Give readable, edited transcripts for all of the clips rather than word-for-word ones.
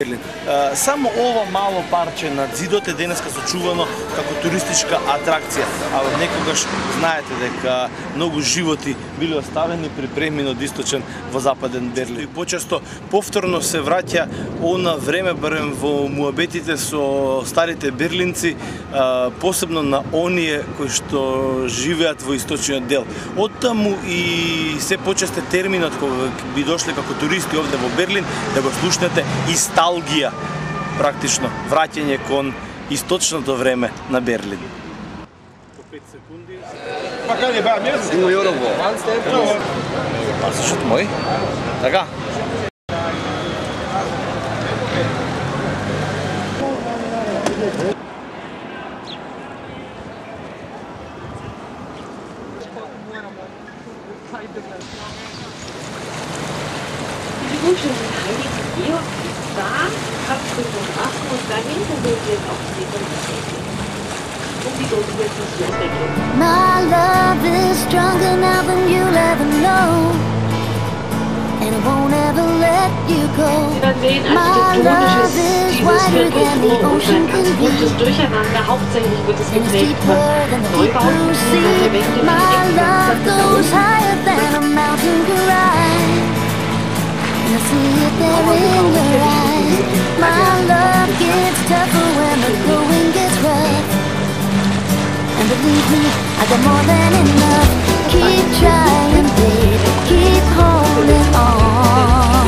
Берлин. Само ова мало парче над зидот е денеска сочувано како туристичка атракција, а некогаш знаете дека многу животи биле оставени при преминот источен во западен Берлин. И почесто повторно се враќа она време, барем во муабетите со старите берлинци, посебно на оние кои што живеат во источниот дел. Оттаму и се почесте терминот кога би дошле како туристи овде во Берлин да го слушнете исталгија, практично враќање кон источното време на Берлин. По 5 секунди. Пока не ба место. Има Јорово. Пасошот мој. Така. Die Gute von Heiligen Georg ist da, hat 85 und dahinter sind jetzt auch die My love is stronger now than you'll ever know, and I won't ever let you go. My love is wider than the ocean can be, Hauptsächlich wird es and it's geprägt deeper von than the deep blue sea. My love goes higher than a mountain can rise, and I see it there in your eyes. My love gets tougher when the going gets rough, and believe me, I got more than enough. Keep trying, babe, keep holding on.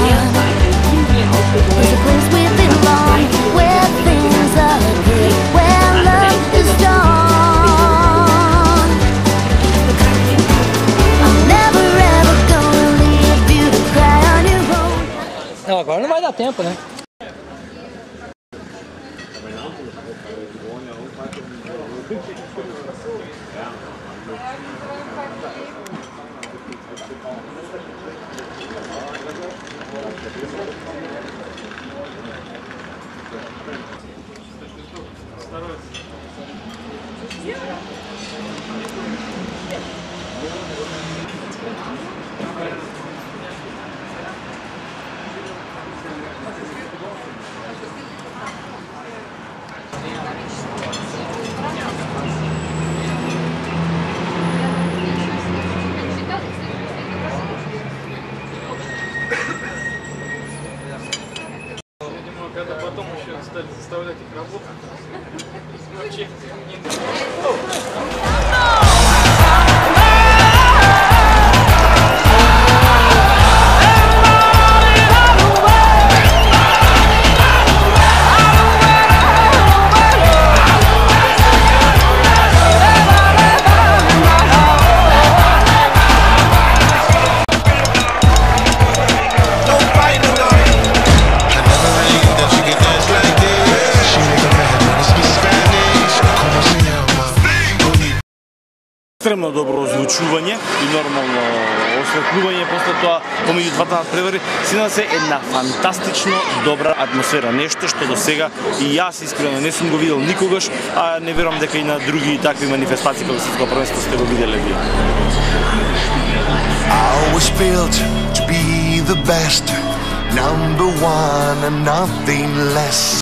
There's a place we belong, where things are good, where love is strong. I'm never ever gonna leave you to cry on your own. Não, agora não vai dar tempo, né? Когда потом еще стали заставлять их работать. Вообще не... Екстремно добро озвучување и нормално осветлување после тоа помеѓу двата надпревари, сина се една фантастично добра атмосфера, нешто што до сега и јас искрено не сум го видел никогаш, а не верувам дека и на други такви манифестации како светско првенство сте го виделе вие. I was built to be the best, number one and nothing less.